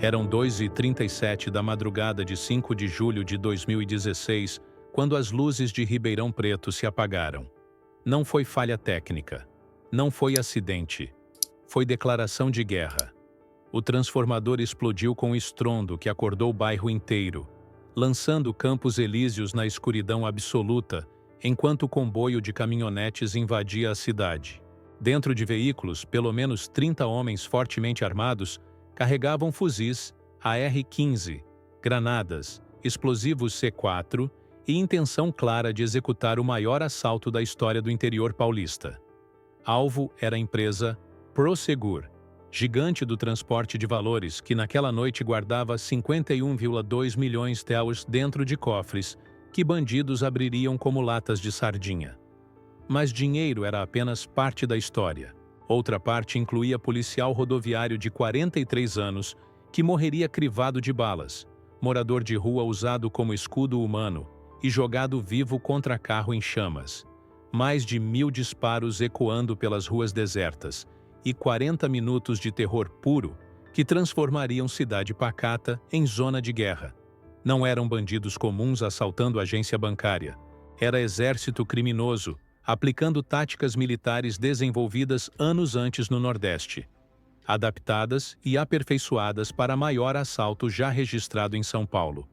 Eram 2h37 da madrugada de 5 de julho de 2016, quando as luzes de Ribeirão Preto se apagaram. Não foi falha técnica. Não foi acidente. Foi declaração de guerra. O transformador explodiu com estrondo que acordou o bairro inteiro, lançando Campos Elíseos na escuridão absoluta, enquanto o comboio de caminhonetes invadia a cidade. Dentro de veículos, pelo menos 30 homens fortemente armados carregavam fuzis AR-15, granadas, explosivos C4 e intenção clara de executar o maior assalto da história do interior paulista. Alvo era a empresa Prosegur, gigante do transporte de valores que naquela noite guardava 51,2 milhões de euros dentro de cofres que bandidos abririam como latas de sardinha. Mas dinheiro era apenas parte da história. Outra parte incluía policial rodoviário de 43 anos que morreria crivado de balas, morador de rua usado como escudo humano e jogado vivo contra carro em chamas. Mais de 1.000 disparos ecoando pelas ruas desertas e 40 minutos de terror puro que transformariam cidade pacata em zona de guerra. Não eram bandidos comuns assaltando agência bancária. Era exército criminoso, aplicando táticas militares desenvolvidas anos antes no Nordeste, adaptadas e aperfeiçoadas para maior assalto já registrado em São Paulo.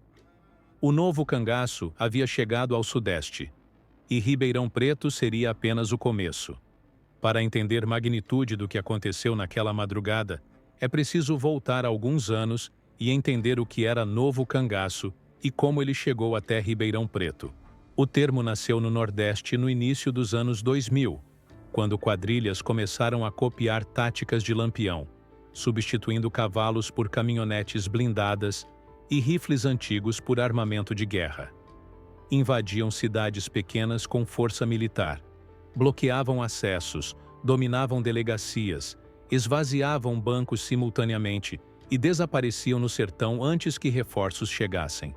O novo cangaço havia chegado ao Sudeste, e Ribeirão Preto seria apenas o começo. Para entender a magnitude do que aconteceu naquela madrugada, é preciso voltar alguns anos e entender o que era novo cangaço e como ele chegou até Ribeirão Preto. O termo nasceu no Nordeste no início dos anos 2000, quando quadrilhas começaram a copiar táticas de Lampião, substituindo cavalos por caminhonetes blindadas e rifles antigos por armamento de guerra. Invadiam cidades pequenas com força militar, bloqueavam acessos, dominavam delegacias, esvaziavam bancos simultaneamente e desapareciam no sertão antes que reforços chegassem.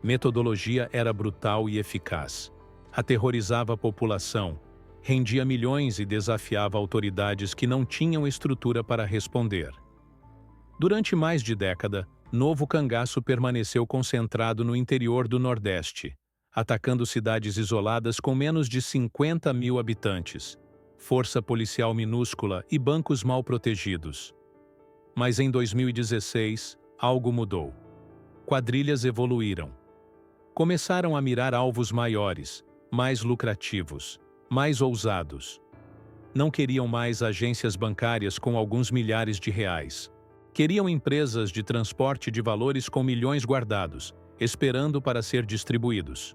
Metodologia era brutal e eficaz. Aterrorizava a população, rendia milhões e desafiava autoridades que não tinham estrutura para responder. Durante mais de década, novo cangaço permaneceu concentrado no interior do Nordeste, atacando cidades isoladas com menos de 50.000 habitantes, força policial minúscula e bancos mal protegidos. Mas em 2016, algo mudou. Quadrilhas evoluíram. Começaram a mirar alvos maiores, mais lucrativos, mais ousados. Não queriam mais agências bancárias com alguns milhares de reais. Queriam empresas de transporte de valores com milhões guardados, esperando para ser distribuídos.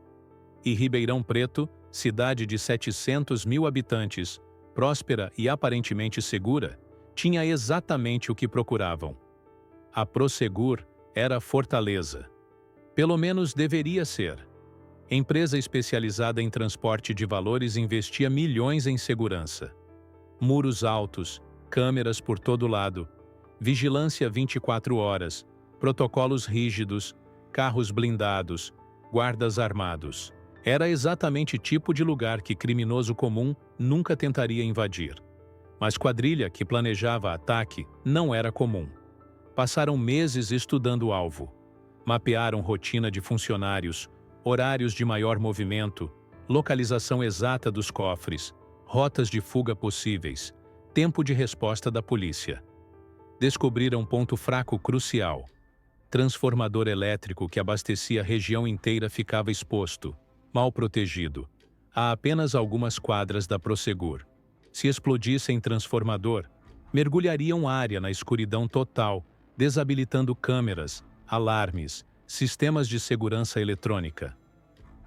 E Ribeirão Preto, cidade de 700.000 habitantes, próspera e aparentemente segura, tinha exatamente o que procuravam. A Prosegur era a fortaleza. Pelo menos deveria ser. Empresa especializada em transporte de valores investia milhões em segurança. Muros altos, câmeras por todo lado, vigilância 24 horas, protocolos rígidos, carros blindados, guardas armados. Era exatamente o tipo de lugar que criminoso comum nunca tentaria invadir. Mas quadrilha que planejava ataque não era comum. Passaram meses estudando o alvo. Mapearam rotina de funcionários, horários de maior movimento, localização exata dos cofres, rotas de fuga possíveis, tempo de resposta da polícia. Descobriram ponto fraco crucial. Transformador elétrico que abastecia a região inteira ficava exposto, mal protegido, a apenas algumas quadras da Prosegur. Se explodissem transformador, mergulhariam área na escuridão total, desabilitando câmeras, alarmes, sistemas de segurança eletrônica.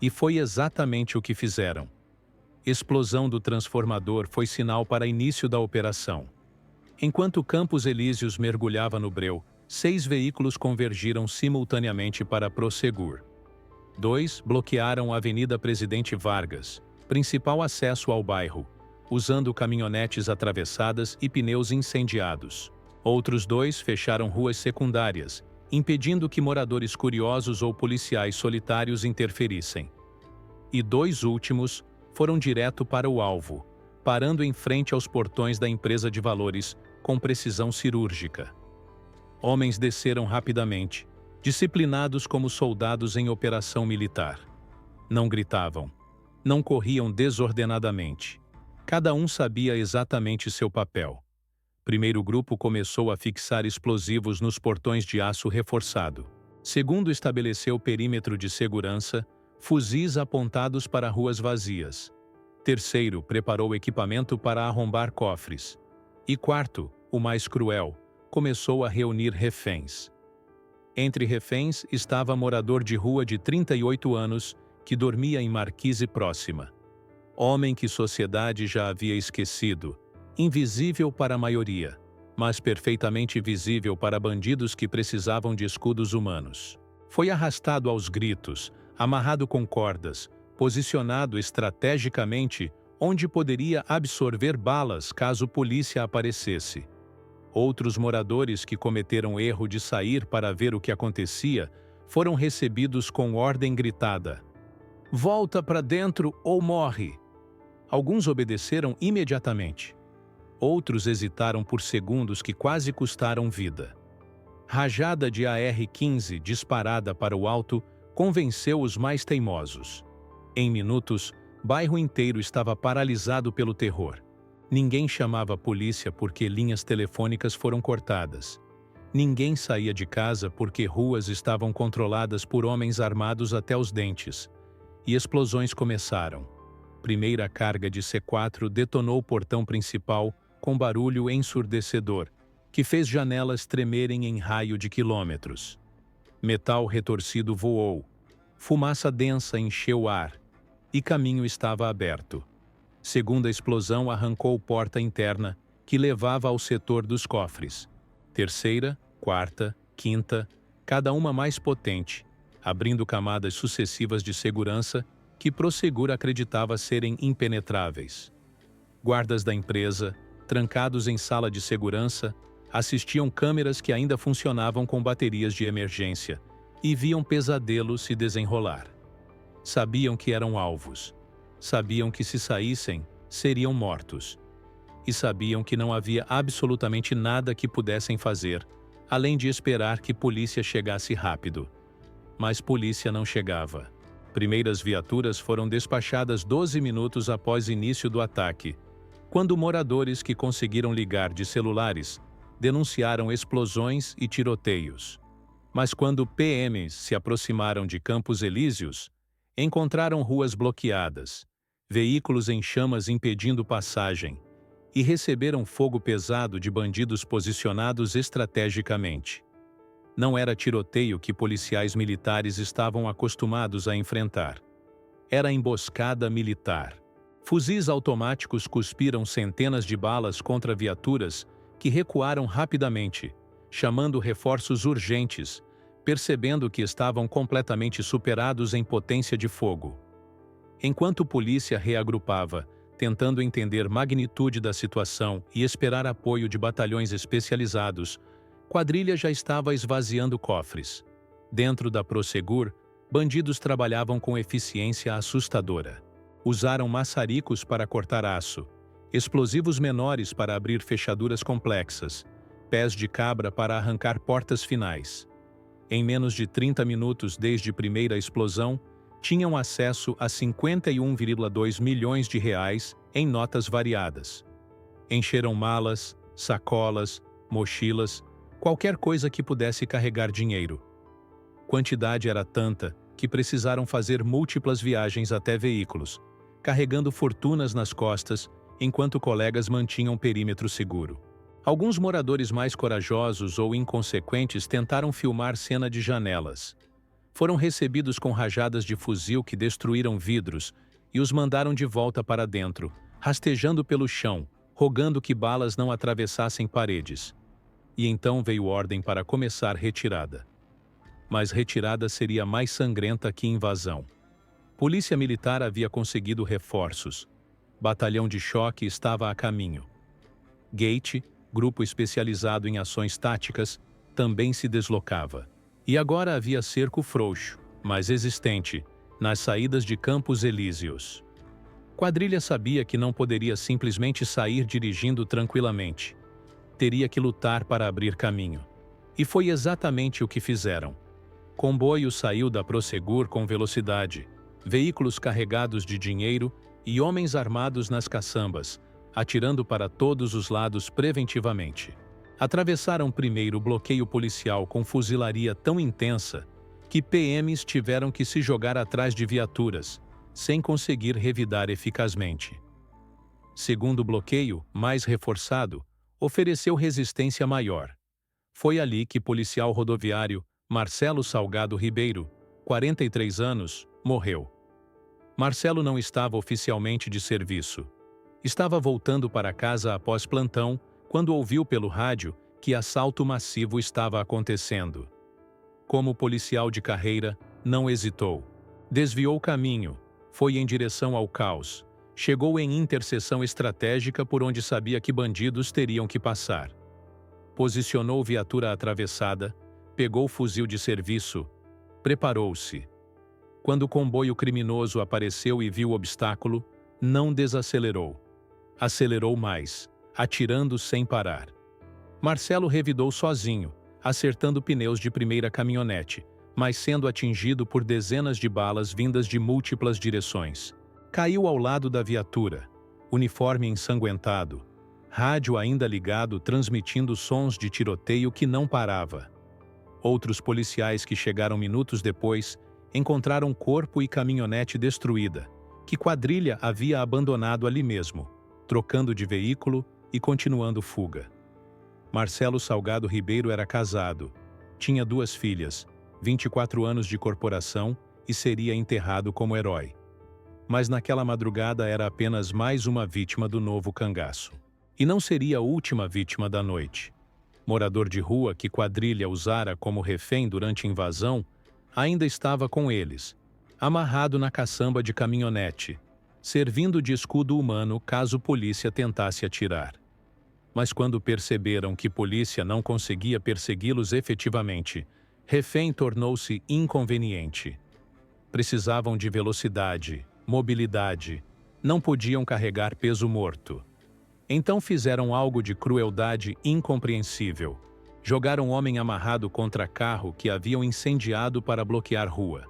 E foi exatamente o que fizeram. Explosão do transformador foi sinal para início da operação. Enquanto Campos Elíseos mergulhava no breu, 6 veículos convergiram simultaneamente para Prosegur. 2 bloquearam a Avenida Presidente Vargas, principal acesso ao bairro, usando caminhonetes atravessadas e pneus incendiados. Outros 2 fecharam ruas secundárias, impedindo que moradores curiosos ou policiais solitários interferissem. E 2 últimos foram direto para o alvo, parando em frente aos portões da empresa de valores com precisão cirúrgica. Homens desceram rapidamente, disciplinados como soldados em operação militar. Não gritavam. Não corriam desordenadamente. Cada um sabia exatamente seu papel. Primeiro grupo começou a fixar explosivos nos portões de aço reforçado. Segundo estabeleceu perímetro de segurança, fuzis apontados para ruas vazias. Terceiro preparou equipamento para arrombar cofres. E quarto, o mais cruel, começou a reunir reféns. Entre reféns estava morador de rua de 38 anos que dormia em marquise próxima. Homem que sociedade já havia esquecido, invisível para a maioria, mas perfeitamente visível para bandidos que precisavam de escudos humanos. Foi arrastado aos gritos, amarrado com cordas, posicionado estrategicamente onde poderia absorver balas caso polícia aparecesse. Outros moradores que cometeram erro de sair para ver o que acontecia foram recebidos com ordem gritada: "Volta para dentro ou morre!" Alguns obedeceram imediatamente. Outros hesitaram por segundos que quase custaram vida. Rajada de AR-15 disparada para o alto convenceu os mais teimosos. Em minutos, bairro inteiro estava paralisado pelo terror. Ninguém chamava a polícia porque linhas telefônicas foram cortadas. Ninguém saía de casa porque ruas estavam controladas por homens armados até os dentes. E explosões começaram. Primeira carga de C4 detonou o portão principal com barulho ensurdecedor, que fez janelas tremerem em raio de quilômetros. Metal retorcido voou. Fumaça densa encheu o ar. E caminho estava aberto. Segunda explosão arrancou porta interna, que levava ao setor dos cofres. Terceira, quarta, quinta, cada uma mais potente, abrindo camadas sucessivas de segurança que Prosegur acreditava serem impenetráveis. Guardas da empresa, trancados em sala de segurança, assistiam câmeras que ainda funcionavam com baterias de emergência e viam pesadelos se desenrolar. Sabiam que eram alvos. Sabiam que se saíssem, seriam mortos. E sabiam que não havia absolutamente nada que pudessem fazer, além de esperar que polícia chegasse rápido. Mas polícia não chegava. Primeiras viaturas foram despachadas 12 minutos após início do ataque, quando moradores que conseguiram ligar de celulares denunciaram explosões e tiroteios. Mas quando PMs se aproximaram de Campos Elíseos, encontraram ruas bloqueadas, veículos em chamas impedindo passagem, e receberam fogo pesado de bandidos posicionados estrategicamente. Não era tiroteio que policiais militares estavam acostumados a enfrentar. Era emboscada militar. Fuzis automáticos cuspiram centenas de balas contra viaturas que recuaram rapidamente, chamando reforços urgentes, percebendo que estavam completamente superados em potência de fogo. Enquanto polícia reagrupava, tentando entender magnitude da situação e esperar apoio de batalhões especializados, quadrilha já estava esvaziando cofres. Dentro da Prosegur, bandidos trabalhavam com eficiência assustadora. Usaram maçaricos para cortar aço, explosivos menores para abrir fechaduras complexas, pés de cabra para arrancar portas finais. Em menos de 30 minutos desde primeira explosão, tinham acesso a 51,2 milhões de reais em notas variadas. Encheram malas, sacolas, mochilas, qualquer coisa que pudesse carregar dinheiro. Quantidade era tanta que precisaram fazer múltiplas viagens até veículos, carregando fortunas nas costas, enquanto colegas mantinham perímetro seguro. Alguns moradores mais corajosos ou inconsequentes tentaram filmar cena de janelas. Foram recebidos com rajadas de fuzil que destruíram vidros e os mandaram de volta para dentro, rastejando pelo chão, rogando que balas não atravessassem paredes. E então veio ordem para começar retirada. Mas retirada seria mais sangrenta que invasão. Polícia Militar havia conseguido reforços. Batalhão de choque estava a caminho. Gate, grupo especializado em ações táticas, também se deslocava. E agora havia cerco frouxo, mas existente, nas saídas de Campos Elíseos. Quadrilha sabia que não poderia simplesmente sair dirigindo tranquilamente. Teria que lutar para abrir caminho. E foi exatamente o que fizeram. Comboio saiu da Prosegur com velocidade, veículos carregados de dinheiro e homens armados nas caçambas, atirando para todos os lados preventivamente. Atravessaram primeiro o bloqueio policial com fuzilaria tão intensa que PMs tiveram que se jogar atrás de viaturas, sem conseguir revidar eficazmente. Segundo bloqueio, mais reforçado, ofereceu resistência maior. Foi ali que policial rodoviário Marcelo Salgado Ribeiro, 43 anos, morreu. Marcelo não estava oficialmente de serviço. Estava voltando para casa após plantão quando ouviu pelo rádio que assalto massivo estava acontecendo. Como policial de carreira, não hesitou. Desviou o caminho, foi em direção ao caos, chegou em interseção estratégica por onde sabia que bandidos teriam que passar. Posicionou viatura atravessada, pegou fuzil de serviço, preparou-se. Quando o comboio criminoso apareceu e viu o obstáculo, não desacelerou. Acelerou mais, atirando sem parar. Marcelo revidou sozinho, acertando pneus de primeira caminhonete, mas sendo atingido por dezenas de balas vindas de múltiplas direções. Caiu ao lado da viatura, uniforme ensanguentado, rádio ainda ligado transmitindo sons de tiroteio que não parava. Outros policiais que chegaram minutos depois encontraram corpo e caminhonete destruída, que quadrilha havia abandonado ali mesmo, trocando de veículo e continuando fuga. Marcelo Salgado Ribeiro era casado, tinha 2 filhas, 24 anos de corporação e seria enterrado como herói. Mas naquela madrugada era apenas mais uma vítima do novo cangaço. E não seria a última vítima da noite. Morador de rua que quadrilha usara como refém durante a invasão, ainda estava com eles, amarrado na caçamba de caminhonete, servindo de escudo humano caso polícia tentasse atirar. Mas quando perceberam que polícia não conseguia persegui-los efetivamente, refém tornou-se inconveniente. Precisavam de velocidade, mobilidade, não podiam carregar peso morto. Então fizeram algo de crueldade incompreensível. Jogaram homem amarrado contra carro que haviam incendiado para bloquear rua.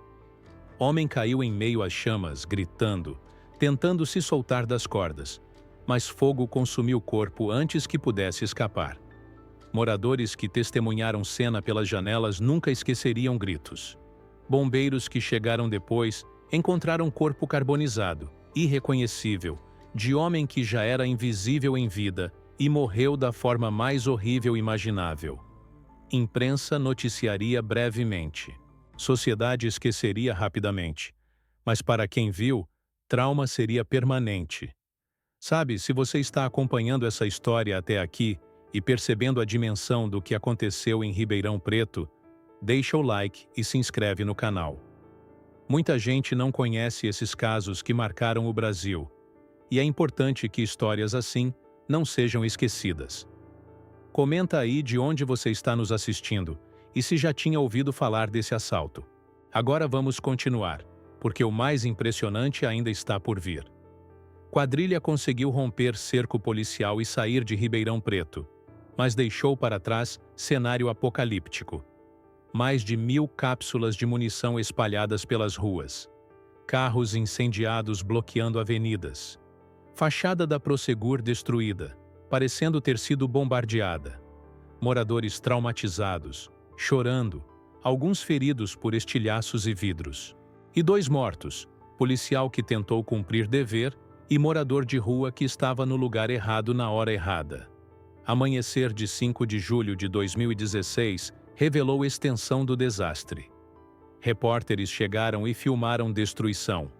Homem caiu em meio às chamas, gritando, tentando se soltar das cordas, mas fogo consumiu o corpo antes que pudesse escapar. Moradores que testemunharam cena pelas janelas nunca esqueceriam gritos. Bombeiros que chegaram depois encontraram corpo carbonizado, irreconhecível, de homem que já era invisível em vida e morreu da forma mais horrível imaginável. Imprensa noticiaria brevemente. Sociedade esqueceria rapidamente. Mas para quem viu, trauma seria permanente. Sabe, se você está acompanhando essa história até aqui e percebendo a dimensão do que aconteceu em Ribeirão Preto, deixa o like e se inscreve no canal. Muita gente não conhece esses casos que marcaram o Brasil, e é importante que histórias assim não sejam esquecidas. Comenta aí de onde você está nos assistindo e se já tinha ouvido falar desse assalto. Agora vamos continuar, porque o mais impressionante ainda está por vir. Quadrilha conseguiu romper cerco policial e sair de Ribeirão Preto, mas deixou para trás cenário apocalíptico. Mais de 1000 cápsulas de munição espalhadas pelas ruas. Carros incendiados bloqueando avenidas. Fachada da Prosegur destruída, parecendo ter sido bombardeada. Moradores traumatizados, chorando, alguns feridos por estilhaços e vidros. E 2 mortos, policial que tentou cumprir dever e morador de rua que estava no lugar errado na hora errada. Amanhecer de 5 de julho de 2016 revelou a extensão do desastre. Repórteres chegaram e filmaram destruição.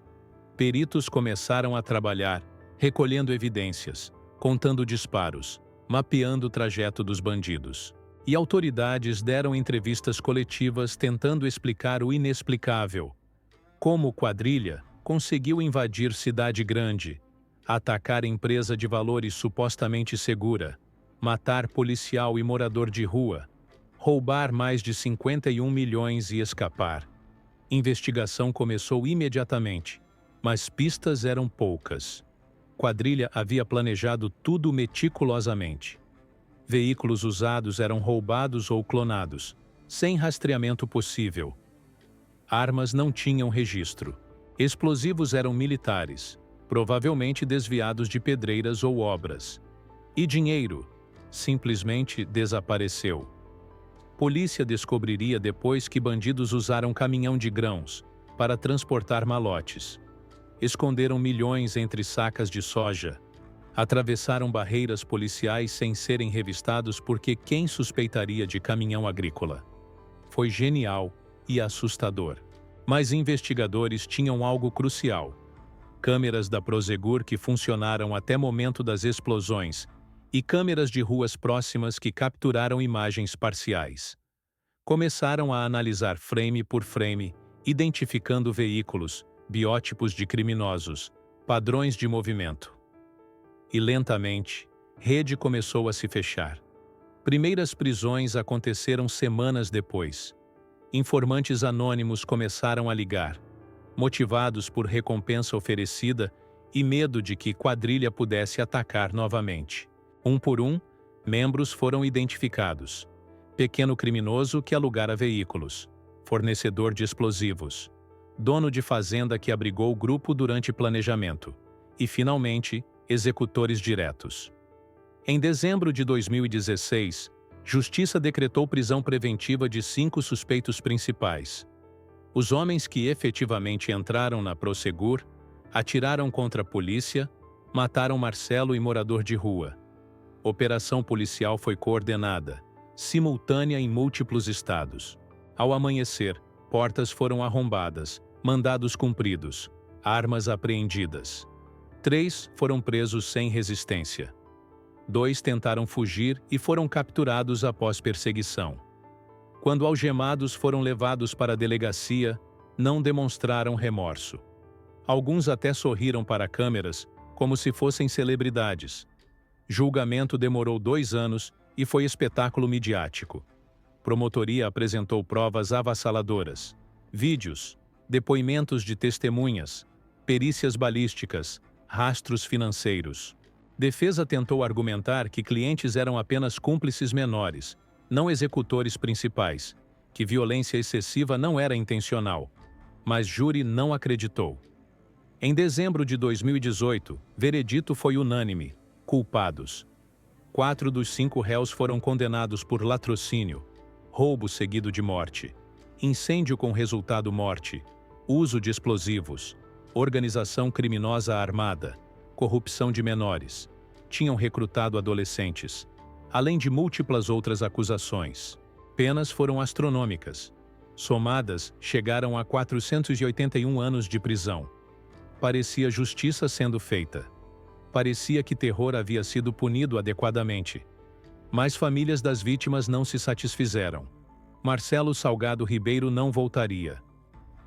Peritos começaram a trabalhar, recolhendo evidências, contando disparos, mapeando o trajeto dos bandidos. E autoridades deram entrevistas coletivas tentando explicar o inexplicável. Como quadrilha conseguiu invadir cidade grande, atacar empresa de valores supostamente segura, matar policial e morador de rua, roubar mais de 51 milhões e escapar. Investigação começou imediatamente, mas pistas eram poucas. Quadrilha havia planejado tudo meticulosamente. Veículos usados eram roubados ou clonados, sem rastreamento possível. Armas não tinham registro. Explosivos eram militares, provavelmente desviados de pedreiras ou obras. E dinheiro simplesmente desapareceu. Polícia descobriria depois que bandidos usaram caminhão de grãos para transportar malotes. Esconderam milhões entre sacas de soja. Atravessaram barreiras policiais sem serem revistados porque quem suspeitaria de caminhão agrícola? Foi genial e assustador. Mas investigadores tinham algo crucial. Câmeras da Prosegur que funcionaram até o momento das explosões e câmeras de ruas próximas que capturaram imagens parciais. Começaram a analisar frame por frame, identificando veículos, biótipos de criminosos, padrões de movimento. E lentamente, rede começou a se fechar. Primeiras prisões aconteceram semanas depois. Informantes anônimos começaram a ligar, motivados por recompensa oferecida e medo de que quadrilha pudesse atacar novamente. Um por um, membros foram identificados. Pequeno criminoso que alugara veículos, fornecedor de explosivos, dono de fazenda que abrigou o grupo durante planejamento e, finalmente, executores diretos. Em dezembro de 2016, Justiça decretou prisão preventiva de 5 suspeitos principais. Os homens que efetivamente entraram na Prosegur, atiraram contra a polícia, mataram Marcelo e morador de rua. Operação policial foi coordenada, simultânea em múltiplos estados. Ao amanhecer, portas foram arrombadas, mandados cumpridos, armas apreendidas. 3 foram presos sem resistência. 2 tentaram fugir e foram capturados após perseguição. Quando algemados foram levados para a delegacia, não demonstraram remorso. Alguns até sorriram para câmeras, como se fossem celebridades. Julgamento demorou 2 anos e foi espetáculo midiático. Promotoria apresentou provas avassaladoras, vídeos, depoimentos de testemunhas, perícias balísticas, rastros financeiros. Defesa tentou argumentar que clientes eram apenas cúmplices menores, não executores principais, que violência excessiva não era intencional, mas júri não acreditou. Em dezembro de 2018, veredito foi unânime: culpados. 4 dos 5 réus foram condenados por latrocínio, roubo seguido de morte, incêndio com resultado morte, uso de explosivos, organização criminosa armada, corrupção de menores. Tinham recrutado adolescentes, além de múltiplas outras acusações. Penas foram astronômicas. Somadas, chegaram a 481 anos de prisão. Parecia justiça sendo feita. Parecia que terror havia sido punido adequadamente. Mas famílias das vítimas não se satisfizeram. Marcelo Salgado Ribeiro não voltaria.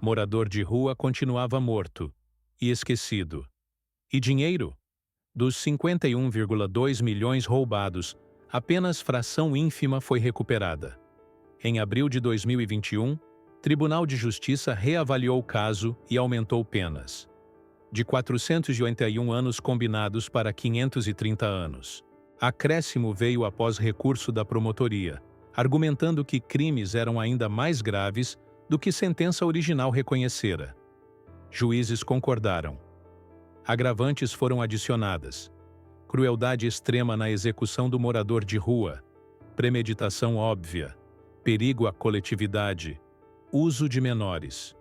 Morador de rua continuava morto e esquecido. E dinheiro? Dos 51,2 milhões roubados, apenas fração ínfima foi recuperada. Em abril de 2021, Tribunal de Justiça reavaliou o caso e aumentou penas. De 481 anos combinados para 530 anos. Acréscimo veio após recurso da promotoria, argumentando que crimes eram ainda mais graves do que sentença original reconhecera. Juízes concordaram. Agravantes foram adicionadas. Crueldade extrema na execução do morador de rua, premeditação óbvia, perigo à coletividade, uso de menores.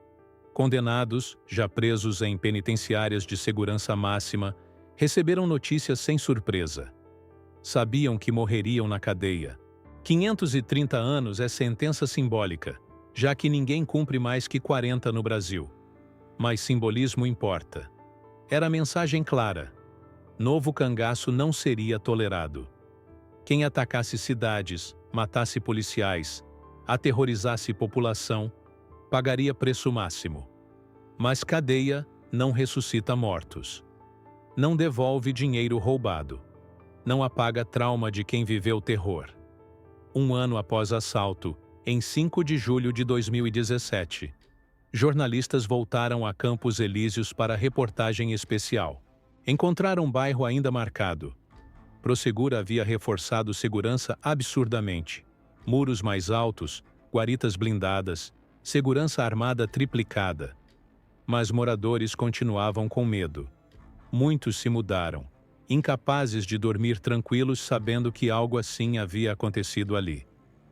Condenados, já presos em penitenciárias de segurança máxima, receberam notícias sem surpresa. Sabiam que morreriam na cadeia. 530 anos é sentença simbólica, já que ninguém cumpre mais que 40 no Brasil. Mas simbolismo importa. Era a mensagem clara. Novo cangaço não seria tolerado. Quem atacasse cidades, matasse policiais, aterrorizasse população, pagaria preço máximo. Mas cadeia não ressuscita mortos. Não devolve dinheiro roubado. Não apaga trauma de quem viveu terror. 1 ano após assalto, em 5 de julho de 2017, jornalistas voltaram a Campos Elíseos para reportagem especial. Encontraram um bairro ainda marcado. Prosegur havia reforçado segurança absurdamente. Muros mais altos, guaritas blindadas, segurança armada triplicada. Mas moradores continuavam com medo. Muitos se mudaram, incapazes de dormir tranquilos sabendo que algo assim havia acontecido ali.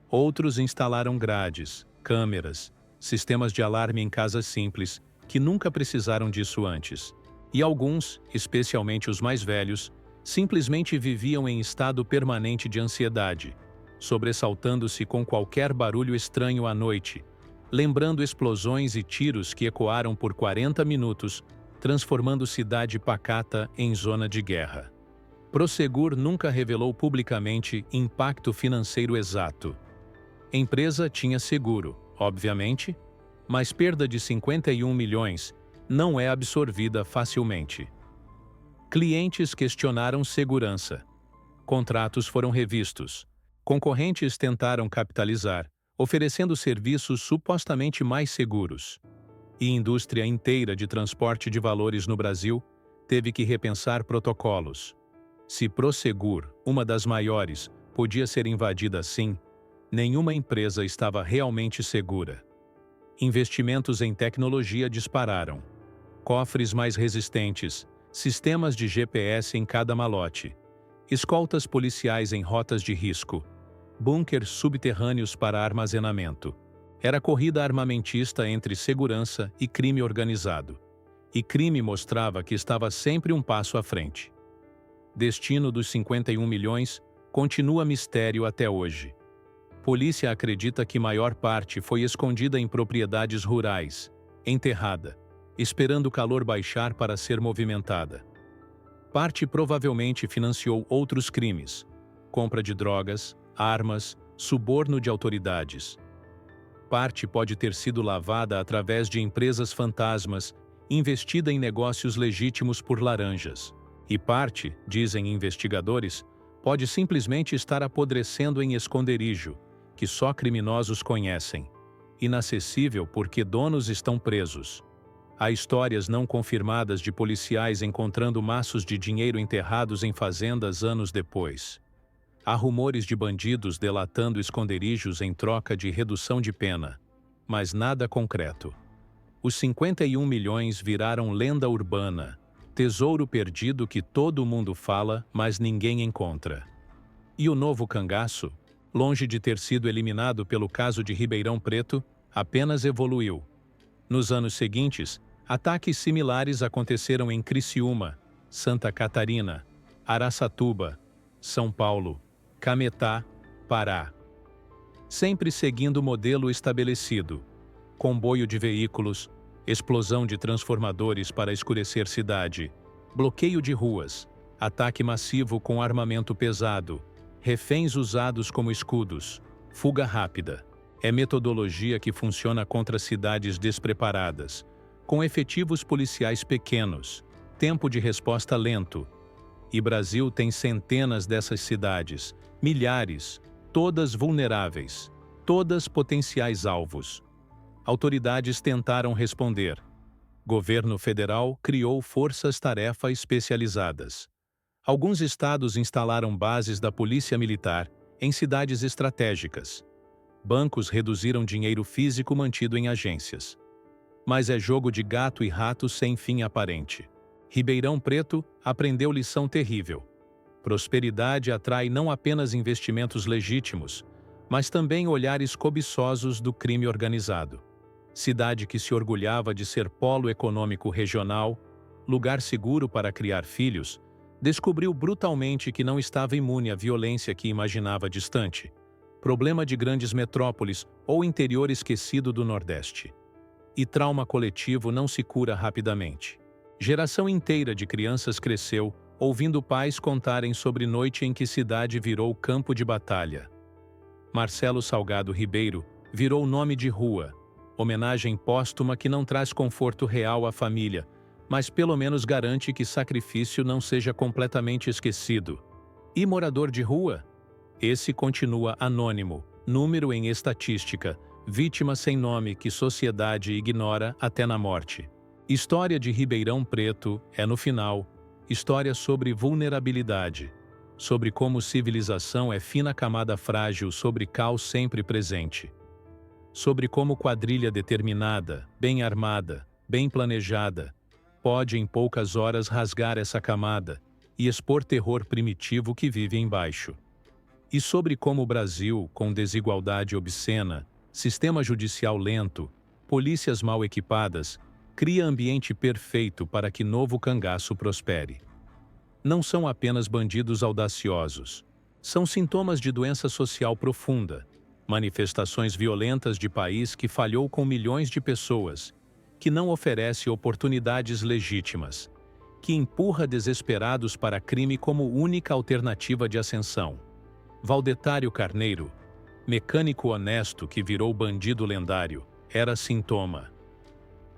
Outros instalaram grades, câmeras, sistemas de alarme em casas simples, que nunca precisaram disso antes. E alguns, especialmente os mais velhos, simplesmente viviam em estado permanente de ansiedade, sobressaltando-se com qualquer barulho estranho à noite, lembrando explosões e tiros que ecoaram por 40 minutos, transformando cidade pacata em zona de guerra. Prosegur nunca revelou publicamente impacto financeiro exato. A empresa tinha seguro, obviamente, mas perda de 51 milhões não é absorvida facilmente. Clientes questionaram segurança. Contratos foram revistos. Concorrentes tentaram capitalizar, oferecendo serviços supostamente mais seguros. E a indústria inteira de transporte de valores no Brasil teve que repensar protocolos. Se Prosegur, uma das maiores, podia ser invadida assim, nenhuma empresa estava realmente segura. Investimentos em tecnologia dispararam. Cofres mais resistentes, sistemas de GPS em cada malote, escoltas policiais em rotas de risco, bunkers subterrâneos para armazenamento. Era corrida armamentista entre segurança e crime organizado. E crime mostrava que estava sempre um passo à frente. Destino dos 51 milhões continua mistério até hoje. Polícia acredita que maior parte foi escondida em propriedades rurais, enterrada, esperando o calor baixar para ser movimentada. Parte provavelmente financiou outros crimes, compra de drogas, armas, suborno de autoridades. Parte pode ter sido lavada através de empresas fantasmas, investida em negócios legítimos por laranjas. E parte, dizem investigadores, pode simplesmente estar apodrecendo em esconderijo, que só criminosos conhecem. Inacessível porque donos estão presos. Há histórias não confirmadas de policiais encontrando maços de dinheiro enterrados em fazendas anos depois. Há rumores de bandidos delatando esconderijos em troca de redução de pena, mas nada concreto. Os 51 milhões viraram lenda urbana, tesouro perdido que todo mundo fala, mas ninguém encontra. E o novo cangaço, longe de ter sido eliminado pelo caso de Ribeirão Preto, apenas evoluiu. Nos anos seguintes, ataques similares aconteceram em Criciúma, Santa Catarina, Araçatuba, São Paulo, Cametá, Pará. Sempre seguindo o modelo estabelecido: comboio de veículos, explosão de transformadores para escurecer cidade, bloqueio de ruas, ataque massivo com armamento pesado, reféns usados como escudos, fuga rápida. É metodologia que funciona contra cidades despreparadas, com efetivos policiais pequenos, tempo de resposta lento. E Brasil tem centenas dessas cidades, milhares, todas vulneráveis, todas potenciais alvos. Autoridades tentaram responder. Governo federal criou forças-tarefa especializadas. Alguns estados instalaram bases da polícia militar em cidades estratégicas. Bancos reduziram dinheiro físico mantido em agências. Mas é jogo de gato e rato sem fim aparente. Ribeirão Preto aprendeu lição terrível. Prosperidade atrai não apenas investimentos legítimos, mas também olhares cobiçosos do crime organizado. Cidade que se orgulhava de ser polo econômico regional, lugar seguro para criar filhos, descobriu brutalmente que não estava imune à violência que imaginava distante. Problema de grandes metrópoles ou interior esquecido do Nordeste. E trauma coletivo não se cura rapidamente. Geração inteira de crianças cresceu ouvindo pais contarem sobre noite em que cidade virou campo de batalha. Marcelo Salgado Ribeiro virou nome de rua, homenagem póstuma que não traz conforto real à família, mas pelo menos garante que sacrifício não seja completamente esquecido. E morador de rua? Esse continua anônimo, número em estatística, vítima sem nome que sociedade ignora até na morte. História de Ribeirão Preto é, no final, história sobre vulnerabilidade. sobre como civilização é fina camada frágil sobre caos sempre presente, sobre como quadrilha determinada, bem armada, bem planejada, pode em poucas horas rasgar essa camada e expor terror primitivo que vive embaixo. E sobre como o Brasil, com desigualdade obscena, sistema judicial lento, polícias mal equipadas, cria ambiente perfeito para que novo cangaço prospere. Não são apenas bandidos audaciosos. São sintomas de doença social profunda, manifestações violentas de país que falhou com milhões de pessoas, que não oferece oportunidades legítimas, que empurra desesperados para crime como única alternativa de ascensão. Valdetário Carneiro, mecânico honesto que virou bandido lendário, era sintoma.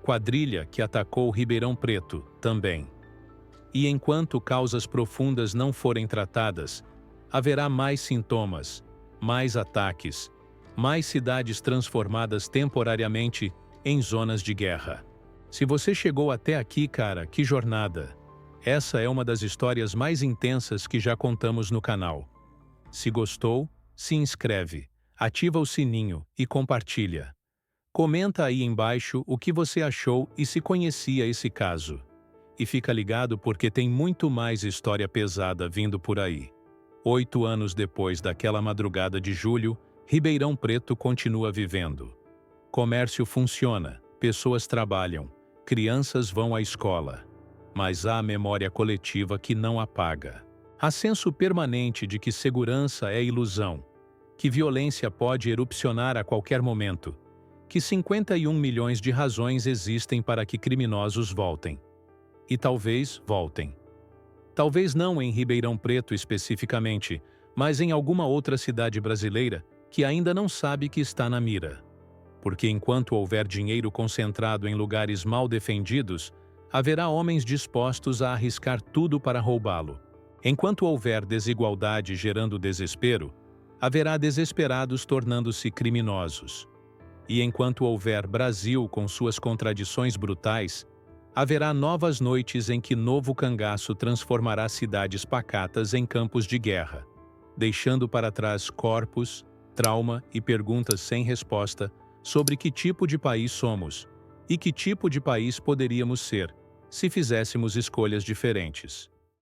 Quadrilha que atacou Ribeirão Preto, também. E enquanto causas profundas não forem tratadas, haverá mais sintomas, mais ataques, mais cidades transformadas temporariamente em zonas de guerra. Se você chegou até aqui, cara, que jornada! Essa é uma das histórias mais intensas que já contamos no canal. Se gostou, se inscreve, ativa o sininho e compartilha. Comenta aí embaixo o que você achou e se conhecia esse caso. E fica ligado porque tem muito mais história pesada vindo por aí. 8 anos depois daquela madrugada de julho, Ribeirão Preto continua vivendo. Comércio funciona, pessoas trabalham, crianças vão à escola. Mas há a memória coletiva que não apaga. Há senso permanente de que segurança é ilusão, que violência pode erupcionar a qualquer momento, que 51 milhões de razões existem para que criminosos voltem. E talvez voltem. Talvez não em Ribeirão Preto especificamente, mas em alguma outra cidade brasileira que ainda não sabe que está na mira. Porque enquanto houver dinheiro concentrado em lugares mal defendidos, haverá homens dispostos a arriscar tudo para roubá-lo. Enquanto houver desigualdade gerando desespero, haverá desesperados tornando-se criminosos. E enquanto houver Brasil com suas contradições brutais, haverá novas noites em que novo cangaço transformará cidades pacatas em campos de guerra, deixando para trás corpos, trauma e perguntas sem resposta sobre que tipo de país somos e que tipo de país poderíamos ser se fizéssemos escolhas diferentes.